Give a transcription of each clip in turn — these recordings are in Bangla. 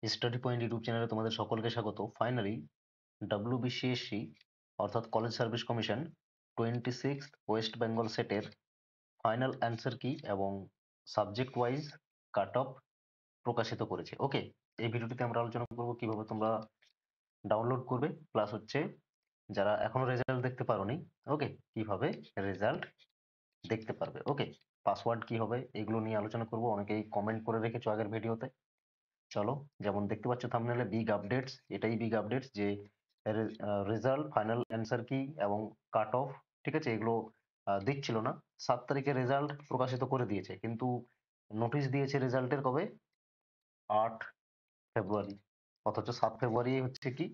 স্টাডি পয়েন্ট ইউটিউব চ্যানেলে তোমাদের সকলকে স্বাগত। ফাইনালি WBCSC অর্থাৎ college service commission 26 West Bengal সেটের ফাইনাল অ্যান্সার কি এবং সাবজেক্ট ওয়াইজ কাট অফ প্রকাশিত করেছে। ওকে, এই ভিডিওটিতে আমরা আলোচনা করব কিভাবে তোমরা ডাউনলোড করবে, প্লাস হচ্ছে যারা এখনো রেজাল্ট দেখতে পারোনি, ওকে, কিভাবে রেজাল্ট দেখতে পারবে। ওকে, পাসওয়ার্ড কি হবে এগুলো নিয়ে আলোচনা করব। অনেকেই কমেন্ট করে রেখেছো আগের ভিডিওতে। চলো, যেমন দেখতে পাচ্ছ থাম্বনেলে বিগ আপডেটস, এটাই বিগ আপডেটস যে রেজাল্ট, ফাইনাল অ্যান্সার কি এবং কাট অফ, ঠিক আছে, এগুলো দিচ্ছিল না। 7 তারিখে রেজাল্ট প্রকাশিত করে দিয়েছে, কিন্তু নোটিশ দিয়েছে রেজাল্টের কবে? 8 ফেব্রুয়ারি। অথচ 7 ফেব্রুয়ারি হচ্ছে কি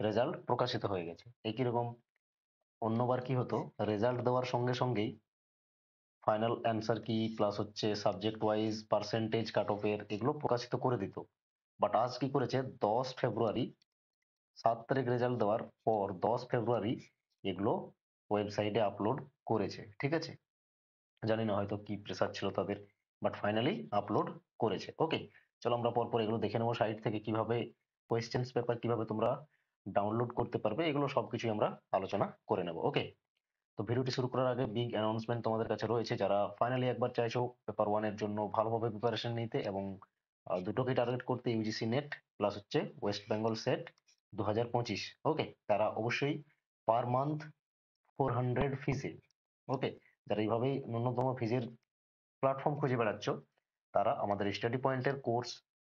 রেজাল্ট প্রকাশিত হয়ে গেছে। একই রকম অন্যবার কি হতো, রেজাল্ট দেওয়ার সঙ্গে সঙ্গেই ফাইনাল অ্যান্সার কি প্লাস হচ্ছে সাবজেক্ট ওয়াইজ পার্সেন্টেজ কাট অফের এগুলো প্রকাশিত করে দিত। বাট আজ কি করেছে, 10 ফেব্রুয়ারি, 7 তারিখ রেজাল্ট দেওয়ার পর 10 ফেব্রুয়ারি এগুলো ওয়েবসাইটে আপলোড করেছে। ঠিক আছে, জানি না হয়তো কি প্রেসার ছিল তাদের, বাট ফাইনালি আপলোড করেছে। ওকে, চলো আমরা পরপর এগুলো দেখে নেবো সাইট থেকে কিভাবে কোয়েশ্চেন্স পেপার কিভাবে তোমরা ডাউনলোড করতে পারবে, এগুলো সবকিছু আমরা আলোচনা করে নেবো। ওকে, তো ভিডিওটি শুরু করার আগে বিগ অ্যানাউন্সমেন্ট তোমাদের কাছে রয়েছে। যারা ফাইনালি একবার চাইছো পেপার ওয়ানের জন্য ভালোভাবে প্রিপারেশন নিতে এবং দুটোকে টার্গেট করতে, ইউজিসি নেট প্লাস হচ্ছে ওয়েস্ট বেঙ্গল সেট 2025, ওকে, তারা অবশ্যই পার মান্থ 400 ফিজে, ওকে, যারা এইভাবেই ন্যূনতম ফিজের প্ল্যাটফর্ম খুঁজে বেড়াচ্ছ, তারা আমাদের স্টাডি পয়েন্টের কোর্স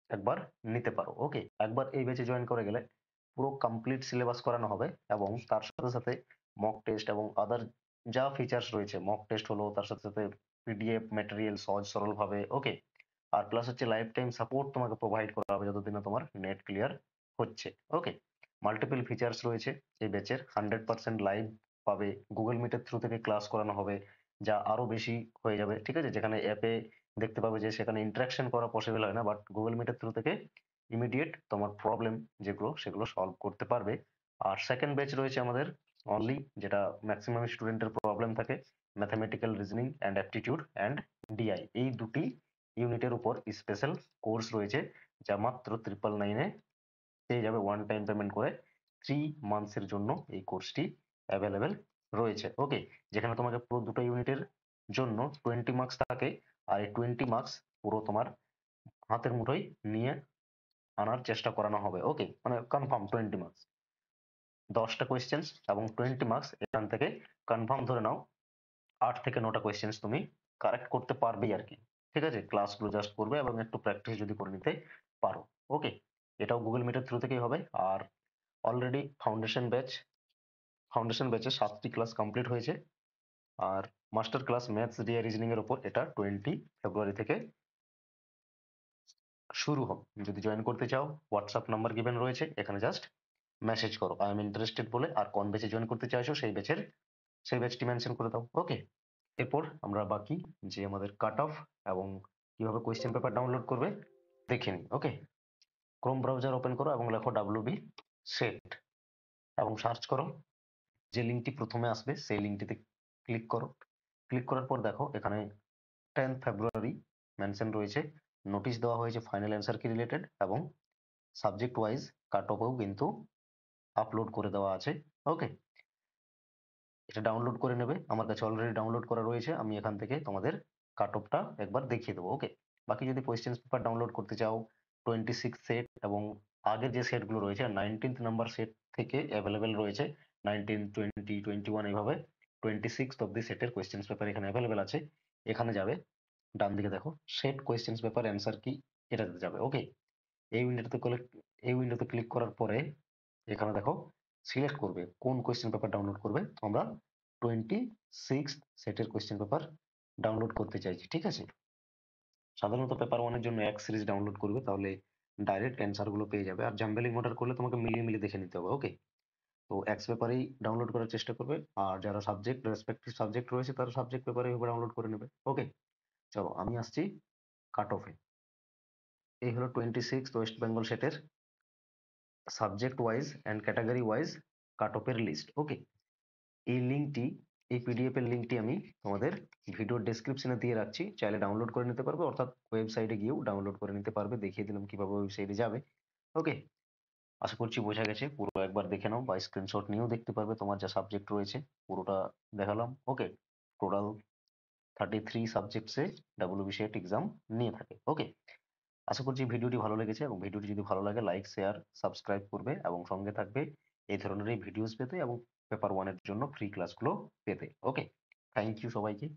একবার নিতে পারো। ওকে, একবার এই ব্যাচে জয়েন করে গেলে পুরো কমপ্লিট সিলেবাস করানো হবে এবং তার সাথে সাথে মক টেস্ট এবং আদার যা ফিচার্স রয়েছে, মক টেস্ট হলো, তার সাথে সাথে পিডিএফ ম্যাটেরিয়াল সহজ সরল ভাবে, ওকে, আর প্লাস হচ্ছে লাইফ টাইম সাপোর্ট তোমাকে প্রোভাইড করা হবে যতদিন না তোমার নেট ক্লিয়ার হচ্ছে। ওকে, মাল্টিপল ফিচার্স রয়েছে এই ব্যাচের। 100% লাইভ পাবে, গুগল মিটের থ্রু থেকে ক্লাস করানো হবে, যা আরো বেশি হয়ে যাবে। ঠিক আছে, যেখানে অ্যাপে দেখতে পাবে যে সেখানে ইন্টারাকশন করা পসিবল হয় না, বাট গুগল মিটের থ্রু থেকে ইমিডিয়েট তোমার প্রবলেম যেগুলো সেগুলো সলভ করতে পারবে। আর সেকেন্ড ব্যাচ রয়েছে আমাদের অনলি, যেটা ম্যাক্সিমাম স্টুডেন্টের প্রবলেম থাকে, mathematical reasoning and aptitude and DI, এই দুটি ইউনিটের উপর স্পেশাল কোর্স রয়েছে, যা মাত্র 999-এ পেয়ে যাবে ওয়ান টাইম পেমেন্ট করে। 3 মান্থসের জন্য এই কোর্সটি অ্যাভেলেবেল রয়েছে। ওকে, যেখানে তোমাকে পুরো দুটো ইউনিটের জন্য 20 মার্কস থাকে, আর এই 20 মার্কস পুরো তোমার হাতের মুঠোয় নিয়ে আনার চেষ্টা করানো হবে। ওকে, মানে কনফার্ম 20 মার্কস, 10টা কোয়েশ্চেন্স এবং 20 মার্কস, এখান থেকে কনফার্ম ধরে নাও 8 থেকে 9টা কোয়েশ্চেন্স তুমি কারেক্ট করতে পারবেই আর কি। ঠিক আছে, ক্লাসগুলো জাস্ট করবে এবং একটু প্র্যাকটিস যদি করে নিতে পারো। ওকে, এটাও গুগল মিটের থ্রু থেকেই হবে। আর অলরেডি ফাউন্ডেশন ব্যাচে 7টি ক্লাস কমপ্লিট হয়েছে, আর master class maths DI reasoning এর উপর এটা 20 ফেব্রুয়ারি থেকে শুরু হবে। যদি জয়েন করতে চাও, হোয়াটসঅ্যাপ নাম্বার গিভেন রয়েছে, এখানে জাস্ট মেসেজ করো আই এম ইন্টারেস্টেড বলে, আর কোন ব্যাচে জয়েন করতে চাইছো সেই ব্যাচটি মেনশন করে দাও। ওকে, এরপর আমরা বাকি যে আমাদের কাট অফ এবং কিভাবে কোয়েশ্চেন পেপার ডাউনলোড করবে দেখে নিই। ওকে, ক্রোম ব্রাউজার ওপেন করো এবং লেখো WB সেট এবং সার্চ করো। যে লিঙ্কটি প্রথমে আসবে সেই লিঙ্কটিতে ক্লিক করো। ক্লিক করার পর দেখো এখানে 10 ফেব্রুয়ারি মেনশন রয়েছে, নোটিশ দেওয়া হয়েছে ফাইনাল অ্যান্সার কি রিলেটেড, এবং সাবজেক্ট ওয়াইজ কাট অফও কিন্তু আপলোড করে দেওয়া আছে। ওকে, এটা ডাউনলোড করে নেবে, আমার কাছে অলরেডি ডাউনলোড করা রয়েছে, আমি এখান থেকে তোমাদের কাট অফটা একবার দেখিয়ে দেবো। ওকে, বাকি যদি কোয়েশ্চেন পেপার ডাউনলোড করতে চাও, 26 সেট এবং আগের যে সেটগুলো রয়েছে 19th নাম্বার সেট থেকে অ্যাভেলেবেল রয়েছে, 19, 20, 21 এইভাবে 26 অব্দি সেটের কোয়েশ্চেন পেপার এখানে অ্যাভেলেবেল আছে। এখানে যাবে, ডান দিকে দেখো সেট কোয়েশ্চেন পেপার অ্যান্সার কি, এটাতে যাবে। ওকে, এই উইন্ডোতে ক্লিক করার পরে এখানে দেখো সিলেক্ট করবে কোন কোয়েশ্চেন পেপার ডাউনলোড করবে। আমরা 26 সেটের কোয়েশ্চেন পেপার ডাউনলোড করতে চাইছি। ঠিক আছে, সাধারণত পেপার ওয়ানের জন্য এক সিরিজ ডাউনলোড করবে, তাহলে ডাইরেক্ট অ্যান্সার গুলো পেয়ে যাবে। আর জাম্বেলিং অর্ডার করলে তোমাকে মিলিয়ে মিলিয়ে দেখে নিতে হবে। ওকে, তো এক্স পেপারেই ডাউনলোড করার চেষ্টা করবে, আর যারা সাবজেক্ট রেসপেক্টিভ সাবজেক্ট রয়েছে তারা সাবজেক্ট পেপারে ডাউনলোড করে নেবে। ওকে, চলো আমি আসছি কাট অফে। এই হলো 26 ওয়েস্ট বেঙ্গল সেটের subject wise and category wise কাট অফের লিস্ট। ওকে, এই লিঙ্কটি এই পিডিএফ এর লিঙ্কটি আমি তোমাদের ভিডিও ডেসক্রিপশনে দিয়ে রাখছি, চাইলে ডাউনলোড করে নিতে পারবে, অর্থাৎ ওয়েবসাইটে গিয়েও ডাউনলোড করে নিতে পারবে। দেখিয়ে দিলাম কিভাবে ওয়েবসাইটে যাবে। ওকে, আশা করছি বোঝা গেছে। পুরো একবার দেখে নাও বা স্ক্রিনশট নিয়েও দেখতে পারবে তোমার যা সাবজেক্ট রয়েছে, পুরোটা দেখালাম। ওকে, টোটাল 33 সাবজেক্টসে WBCET এক্সাম নিয়ে থাকে। ওকে, আশা করছি ভিডিওটি ভালো লেগেছে, এবং ভিডিওটি যদি ভালো লাগে লাইক শেয়ার সাবস্ক্রাইব করবে এবং সঙ্গে থাকবে এই ধরনের ভিডিওস পেতে এবং পেপার ওয়ানের জন্য ফ্রি ক্লাসগুলো পেতে। ওকে, থ্যাংক ইউ সবাইকে।